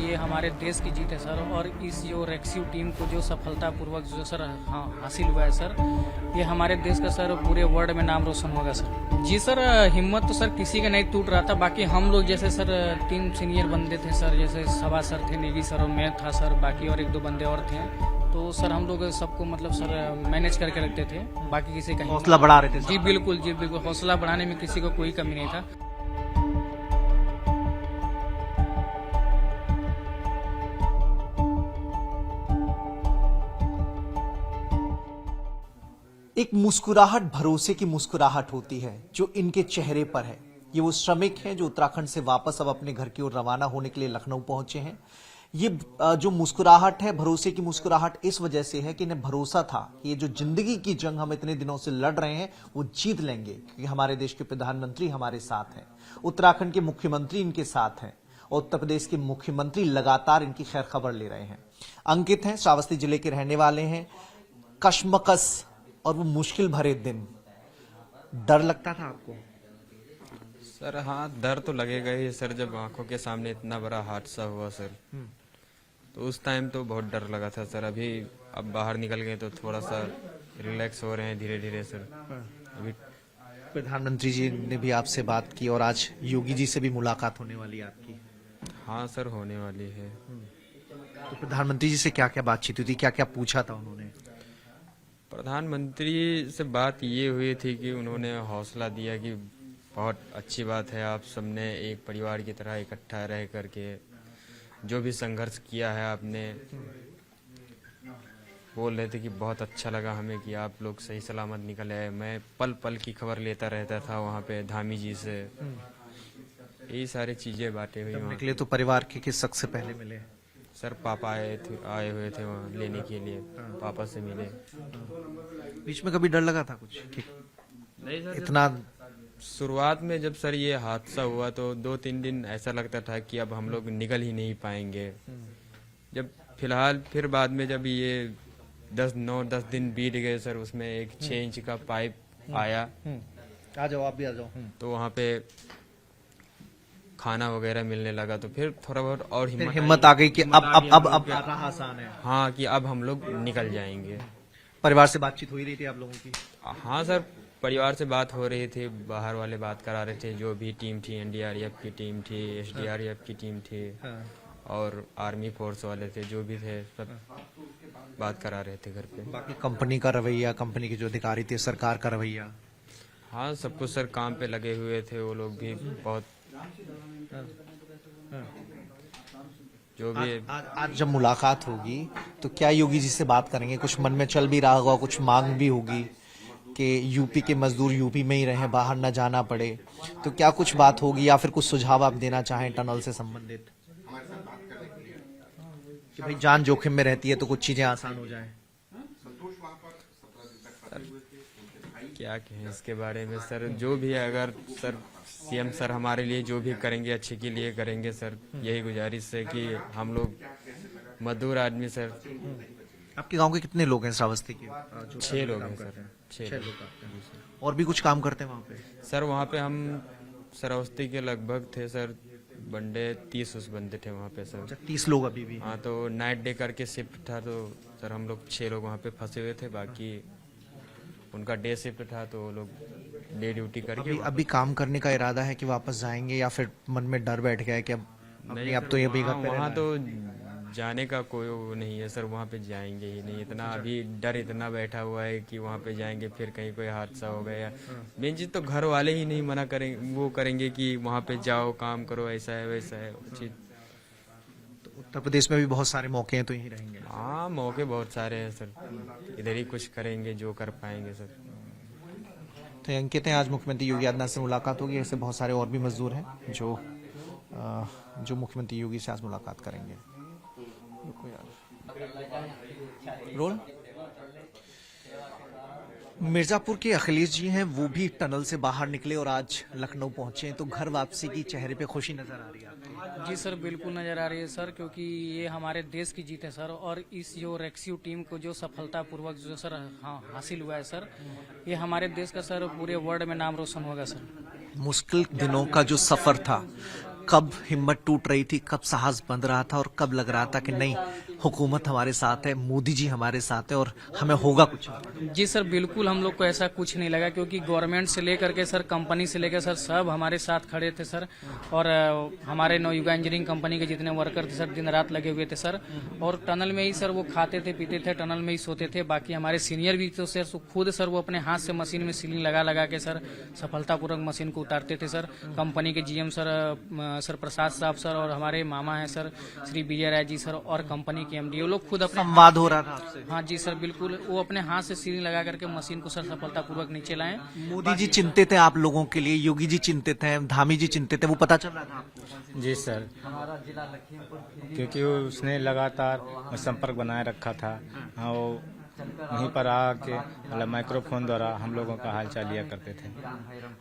ये हमारे देश की जीत है सर, और इस जो रेस्क्यू टीम को जो सफलतापूर्वक जो सर हासिल हुआ है सर, ये हमारे देश का सर पूरे वर्ल्ड में नाम रोशन होगा सर। जी सर, हिम्मत तो सर किसी का नहीं टूट रहा था। बाकी हम लोग जैसे सर 3 सीनियर बंदे थे सर, जैसे सभा सर थे, नेगी सर और मैं था सर, बाकी और 1-2 बंदे और थे। तो सर हम लोग सबको मतलब सर मैनेज करके रखते थे, बाकी किसी का हौसला बढ़ा रहे थे। जी बिल्कुल, हौसला बढ़ाने में किसी को कोई कमी नहीं था। एक मुस्कुराहट भरोसे की मुस्कुराहट होती है जो इनके चेहरे पर है। ये वो श्रमिक हैं जो उत्तराखंड से वापस अब अपने घर की ओर रवाना होने के लिए लखनऊ पहुंचे हैं। ये जो मुस्कुराहट है, भरोसे की मुस्कुराहट इस वजह से है कि इन्हें भरोसा था कि ये जो जिंदगी की जंग हम इतने दिनों से लड़ रहे हैं वो जीत लेंगे, क्योंकि हमारे देश के प्रधानमंत्री हमारे साथ हैं, उत्तराखंड के मुख्यमंत्री इनके साथ हैं और उत्तर प्रदेश के मुख्यमंत्री लगातार इनकी खैर खबर ले रहे हैं। अंकित हैं, श्रावस्ती जिले के रहने वाले हैं। कशमकश और वो मुश्किल भरे दिन, डर लगता था आपको? सर हाँ, डर तो लगेगा ही सर, जब आंखों के सामने इतना बड़ा हादसा हुआ सर, तो उस टाइम तो बहुत डर लगा था सर। अब बाहर निकल गए तो थोड़ा सा रिलैक्स हो रहे हैं धीरे धीरे सर। अभी प्रधानमंत्री जी ने भी आपसे बात की और आज योगी जी से भी मुलाकात होने वाली है आपकी। हाँ सर, होने वाली है। तो प्रधानमंत्री जी से क्या क्या बातचीत हुई थी, क्या क्या पूछा था उन्होंने? प्रधानमंत्री से बात ये हुई थी कि उन्होंने हौसला दिया कि बहुत अच्छी बात है, आप सबने एक परिवार की तरह इकट्ठा रह करके जो भी संघर्ष किया है आपने। बोल रहे थे कि बहुत अच्छा लगा हमें कि आप लोग सही सलामत निकल आए। मैं पल पल की खबर लेता रहता था वहाँ पे धामी जी से। यही सारी चीजें बातें हुई वहाँ। निकले तो परिवार के किस शख्स से पहले मिले? सर पापा आए हुए थे वहाँ लेने के लिए, पापा से मिले। बीच में कभी डर लगा था कुछ कि नहीं सर, इतना? शुरुआत में जब सर ये हादसा हुआ तो 2-3 दिन ऐसा लगता था कि अब हम लोग निकल ही नहीं पाएंगे। जब फिलहाल फिर बाद में जब ये 9-10 दिन बीत गए सर, उसमें एक 6 इंच का पाइप आया। आ जाओ, आप भी आ जाओ। तो वहाँ पे खाना वगैरह मिलने लगा, तो फिर थोड़ा बहुत और हिम्मत आ गई कि अब राह आसान है। हाँ, कि अब हम लोग निकल जाएंगे। परिवार से बातचीत हो ही रही थी आप लोगों की? हाँ सर, परिवार से बात हो रही थी, बाहर वाले बात करा रहे थे, जो भी टीम थी, एनडीआरएफ की टीम थी, एसडीआरएफ की टीम थी, और आर्मी फोर्स वाले थे, जो भी थे सब बात करा रहे थे घर पे। बाकी कंपनी का रवैया, कंपनी के जो अधिकारी थे, सरकार का रवैया? हाँ, सब कुछ सर काम पे लगे हुए थे, वो लोग भी बहुत जो भी। आज जब मुलाकात होगी तो क्या योगी जी से बात करेंगे? कुछ मन में चल भी रहा होगा, कुछ मांग भी होगी कि यूपी के मजदूर यूपी में ही रहें, बाहर न जाना पड़े, तो क्या कुछ बात होगी या फिर कुछ सुझाव आप देना चाहें टनल से संबंधित कि भाई जान जोखिम में रहती है तो कुछ चीजें आसान हो जाएं? क्या कहें इसके बारे में सर, जो भी है, अगर सर सीएम सर हमारे लिए जो भी करेंगे अच्छे के लिए करेंगे सर। यही गुजारिश है कि हम लोग मजदूर आदमी सर। आपके गांव के कितने लोग हैं श्रावस्ती के? 6 लोग हैं सर। 6 लोग। और भी कुछ काम करते हैं वहाँ पे? सर वहाँ पे हम श्रावस्ती के लगभग थे सर बंदे 30 बंदे थे वहाँ पे सर। 30 लोग अभी भी? हाँ, तो नाइट डे करके शिफ्ट था, तो सर हम लोग 6 लोग वहाँ पे फंसे हुए थे, बाकी उनका डे शिफ्ट था तो वो लोग डे ड्यूटी करके। अभी काम करने का इरादा है कि वापस जाएंगे या फिर मन में डर बैठ गया है कि अब तो ये भी घर पे वहाँ तो जाने का कोई वो नहीं है सर, वहाँ पे जाएंगे ही नहीं। इतना अभी डर इतना बैठा हुआ है कि वहाँ पे जाएंगे फिर कहीं कोई हादसा हो गया। मेन चीज तो घर वाले ही नहीं मना करेंगे, वो करेंगे कि वहाँ पे जाओ काम करो, ऐसा है वैसा है चीज। तो उत्तर प्रदेश में भी बहुत सारे मौके हैं, तो यहीं रहेंगे? हाँ, मौके बहुत सारे हैं सर, इधर ही कुछ करेंगे जो कर पाएंगे सर। तो अंकित हैं, आज मुख्यमंत्री योगी आदित्यनाथ से मुलाकात होगी। ऐसे बहुत सारे और भी मजदूर हैं जो मुख्यमंत्री योगी से आज मुलाकात करेंगे। रोल मिर्जापुर के अखिलेश जी हैं, वो भी टनल से बाहर निकले और आज लखनऊ पहुंचे हैं, तो घर वापसी की चेहरे पे खुशी नजर आ रही है आपको? जी सर, बिल्कुल नजर आ रही है सर, क्योंकि ये हमारे देश की जीत है सर, और इस जो रेस्क्यू टीम को जो सफलतापूर्वक जो सर हासिल हुआ है सर, ये हमारे देश का सर पूरे वर्ल्ड में नाम रोशन होगा सर। मुश्किल दिनों का जो सफर था, कब हिम्मत टूट रही थी, कब साहस बंध रहा था और कब लग रहा था कि नहीं, हुकूमत हमारे साथ है, मोदी जी हमारे साथ है और हमें होगा कुछ? जी सर, बिल्कुल हम लोग को ऐसा कुछ नहीं लगा, क्योंकि गवर्नमेंट से लेकर के सर, कंपनी से लेकर सर, सब हमारे साथ खड़े थे सर। और हमारे नवयुगा इंजीनियरिंग कंपनी के जितने वर्कर थे सर, दिन रात लगे हुए थे सर। और टनल में ही सर वो खाते थे, पीते थे, टनल में ही सोते थे। बाकी हमारे सीनियर भी थे सर, खुद सर वो अपने हाथ से मशीन में सीलिंग लगा लगा के सर सफलतापूर्वक मशीन को उतारते थे सर। कंपनी के जीएम सर प्रसाद साहब सर, और हमारे मामा है सर श्री विजय राय जी सर, और कंपनी के एमडी, वो लोग खुद अपने संवाद हो रहा था आपसे? हाँ जी सर, बिल्कुल। वो अपने हाथ से सीलिंग लगा करके मशीन को सर सफलतापूर्वक नीचे लाए। मोदी जी चिंतित थे आप लोगों के लिए, योगी जी चिंतित हैं, धामी जी चिंतित है, वो पता चल रहा था आपको? जी सर, क्योंकि उसने लगातार संपर्क बनाए रखा था। हाँ, वो वहीं पर आके मतलब माइक्रोफोन द्वारा हम लोगों का हालचाल लिया करते थे।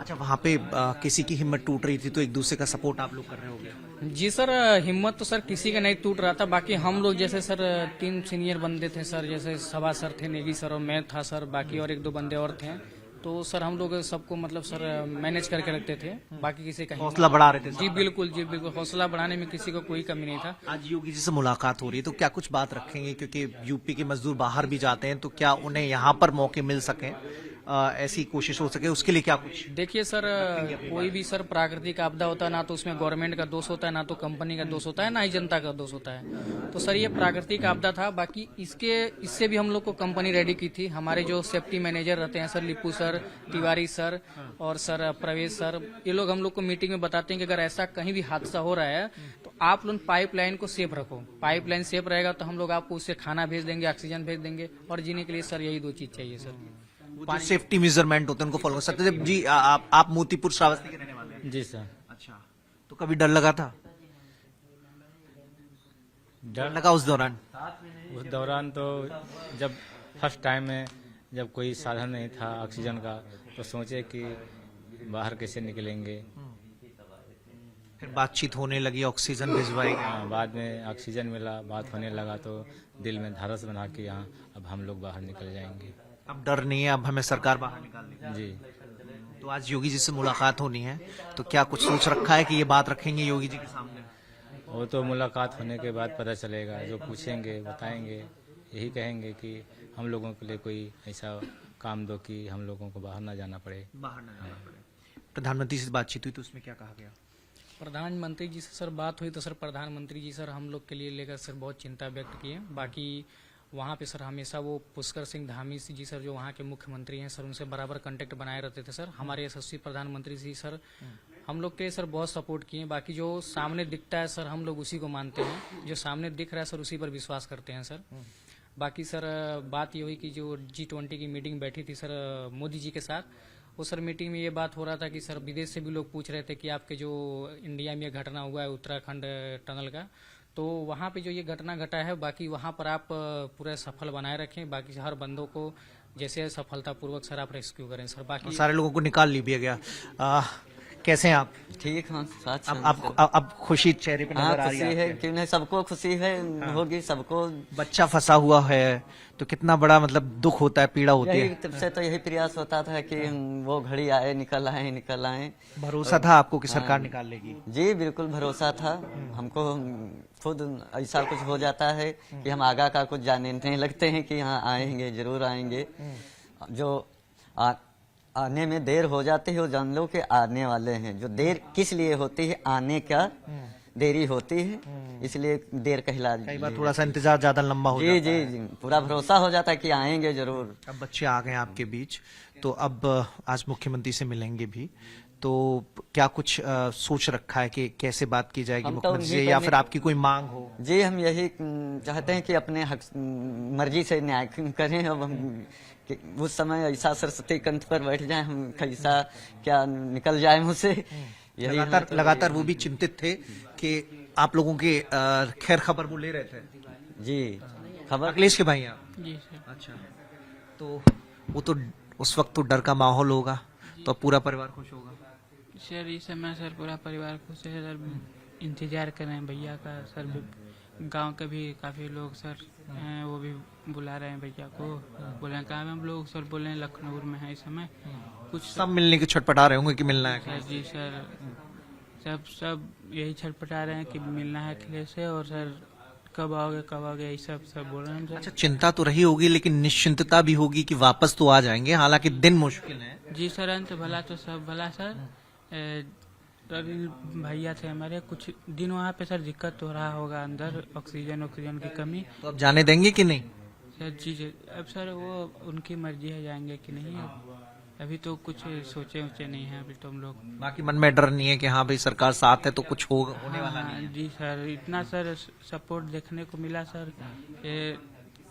अच्छा, वहाँ पे किसी की हिम्मत टूट रही थी तो एक दूसरे का सपोर्ट आप लोग कर रहे होंगे? जी सर, हिम्मत तो सर किसी का नहीं टूट रहा था। बाकी हम लोग जैसे सर 3 सीनियर बंदे थे सर, जैसे सभा सर थे, नेगी सर और मैं था सर, बाकी और 1-2 बंदे और थे। तो सर हम लोग सबको मतलब सर मैनेज करके रखते थे, बाकी किसी का हौसला बढ़ा रहे थे? जी बिल्कुल, जी बिल्कुल, हौसला बढ़ाने में किसी को कोई कमी नहीं था। आज योगी जी से मुलाकात हो रही है तो क्या कुछ बात रखेंगे, क्योंकि यूपी के मजदूर बाहर भी जाते हैं, तो क्या उन्हें यहाँ पर मौके मिल सके, ऐसी कोशिश हो सके, उसके लिए क्या कुछ? देखिए सर, कोई भी सर प्राकृतिक आपदा होता है ना, तो उसमें गवर्नमेंट का दोष होता है, ना तो कंपनी का दोष होता है, ना ही जनता का दोष होता है। तो सर ये प्राकृतिक आपदा था। बाकी इससे भी हम लोग को कंपनी रेडी की थी। हमारे जो सेफ्टी मैनेजर रहते हैं सर, लिप्पू सर, तिवारी सर और सर प्रवेश सर, ये लोग हम लोग को मीटिंग में बताते हैं कि अगर ऐसा कहीं भी हादसा हो रहा है तो आप लोग पाइपलाइन को सेफ रखो। पाइपलाइन सेफ रहेगा तो हम लोग आपको उससे खाना भेज देंगे, ऑक्सीजन भेज देंगे, और जीने के लिए सर यही 2 चीज चाहिए सर। जो सेफ्टी मेजरमेंट होते हैं उनको फॉलो। सत्यदेव जी, आप मोतीपुर श्रावस्ती के रहने वाले हैं? जी सर। अच्छा, तो कभी डर लगा था? डर लगा उस दौरान? तो जब फर्स्ट टाइम में जब कोई साधन नहीं था ऑक्सीजन का, तो सोचे कि बाहर कैसे निकलेंगे। फिर बातचीत होने लगी, ऑक्सीजन भिजवाई गई। हाँ, बाद में ऑक्सीजन मिला, बात होने लगा तो दिल में धारस बना कि हाँ अब हम लोग बाहर निकल जाएंगे। अब डर नहीं है, अब हमें सरकार बाहर निकाल देगी। जी। तो आज योगी जी से मुलाकात होनी है, तो क्या कुछ सोच रखा है कि ये बात रखेंगे योगी जी के सामने? वो तो मुलाकात होने के बाद पता चलेगा, जो पूछेंगे बताएंगे। यही कहेंगे कि हम लोगों के लिए कोई ऐसा काम दो कि हम लोगों को बाहर ना जाना पड़े। बाहर ना जाना पड़े। प्रधानमंत्री से बातचीत हुई तो उसमें क्या कहा गया? प्रधानमंत्री जी से सर बात हुई तो सर प्रधानमंत्री जी सर हम लोग के लिए लेकर सर बहुत चिंता व्यक्त किए। बाकी वहाँ पे सर हमेशा वो पुष्कर सिंह धामी जी सर, जो वहाँ के मुख्यमंत्री हैं सर, उनसे बराबर कांटेक्ट बनाए रहते थे सर। हमारे यशस्वी प्रधानमंत्री जी सर हम लोग के सर बहुत सपोर्ट किए। बाकी जो सामने दिखता है सर, हम लोग उसी को मानते हैं। जो सामने दिख रहा है सर, उसी पर विश्वास करते हैं सर। बाकी सर बात ये हुई कि जो G20 की मीटिंग बैठी थी सर मोदी जी के साथ, वो सर मीटिंग में ये बात हो रहा था कि सर विदेश से भी लोग पूछ रहे थे कि आपके जो इंडिया में घटना हुआ है उत्तराखंड टनल का, तो वहाँ पे जो ये घटना घटा है, बाकी वहाँ पर आप पूरा सफल बनाए रखें। बाकी हर बंदों को जैसे सफलतापूर्वक सर आप रेस्क्यू करें सर। बाकी सारे लोगों को निकाल लिया गया। कैसे हैं आप? ठीक। हाँ, साथ अब खुशी चेहरे पे नजर आ रही खुशी है है, क्यों नहीं, सबको खुशी है। होगी सबको। बच्चा फंसा हुआ है तो कितना बड़ा मतलब दुख होता है, पीड़ा होती यही है। तब से तो यही प्रयास होता था कि वो घड़ी आए, निकल आए। भरोसा था आपको कि सरकार निकाल लेगी? जी बिल्कुल भरोसा था हमको। खुद ऐसा कुछ हो जाता है कि हम आगा का कुछ जानने लगते हैं कि हाँ आएंगे, जरूर आएंगे। जो आने में देर हो जाती है वो जान लो कि आने वाले हैं। जो देर किस लिए होती है, आने का देरी होती है, इसलिए देर कहला। कई बार थोड़ा सा इंतजार ज्यादा लंबा हो जाता है। जी, पूरा भरोसा हो जाता है कि आएंगे जरूर। अब बच्चे आ गए आपके बीच, तो अब आज मुख्यमंत्री से मिलेंगे भी, तो क्या कुछ सोच रखा है कि कैसे बात की जाएगी मुख्यमंत्री से, या फिर आपकी कोई मांग हो? जी, हम यही चाहते हैं कि अपने हक मर्जी से न्याय करें। अब हम उस समय ऐसा सरस्वती कंठ पर बैठ जाए, हम कैसा क्या निकल जाए मुझसे। लगातार वो भी चिंतित थे कि आप लोगों के खैर खबर वो ले रहे थे। जी, खबर। अखिलेश के भाई आप? जी सर। अच्छा, तो वो तो उस वक्त तो डर का माहौल होगा, तो पूरा परिवार खुश होगा? सर इस समय सर पूरा परिवार खुश है सर। इंतजार कर रहे हैं भैया का सर। गांव के भी काफी लोग सर हैं, वो भी बुला रहे हैं भैया को। बोले कहाँ हम लोग सर, बोले लखनऊ में है इस समय। कुछ सब मिलने के छटपटा रहे होंगे कि मिलना है। सर जी सर सब यही छटपटा रहे हैं कि मिलना है अखिलेश से, और सर कब आओगे यही सब बोल रहे हैं सर। अच्छा, चिंता तो रही होगी लेकिन निश्चिंतता भी होगी कि वापस तो आ जाएंगे, हालांकि दिन मुश्किल है। जी सर, अंत भला तो सब भला सर। भैया थे हमारे, कुछ दिन वहाँ पे सर दिक्कत हो रहा होगा, अंदर ऑक्सीजन की कमी। तो अब जाने देंगे कि नहीं? सर जी अब सर वो उनकी मर्जी है, जाएंगे कि नहीं। अभी तो कुछ सोचे नहीं है अभी तो हम लोग। बाकी मन में डर नहीं है कि हाँ भाई सरकार साथ है तो कुछ होने वाला नहीं है? जी सर, इतना सर सपोर्ट देखने को मिला सर।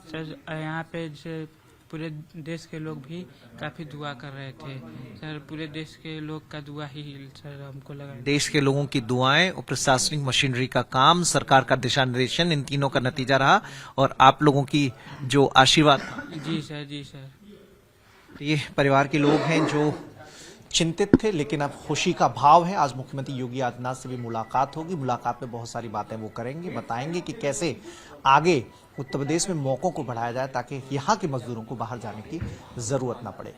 सर यहाँ पे जैसे पूरे देश के लोग भी काफी दुआ कर रहे थे सर, पूरे देश के लोग का दुआ ही सर हमको लगा। देश के लोगों की दुआएं और प्रशासनिक मशीनरी का काम, सरकार का दिशा निर्देशन, इन तीनों का नतीजा रहा और आप लोगों की जो आशीर्वाद। जी सर, जी सर। ये परिवार के लोग हैं जो चिंतित थे लेकिन अब खुशी का भाव है। आज मुख्यमंत्री योगी आदित्यनाथ से भी मुलाकात होगी। मुलाकात में बहुत सारी बातें वो करेंगे, बताएंगे कि कैसे आगे उत्तर प्रदेश में मौकों को बढ़ाया जाए ताकि यहाँ के मजदूरों को बाहर जाने की जरूरत ना पड़े।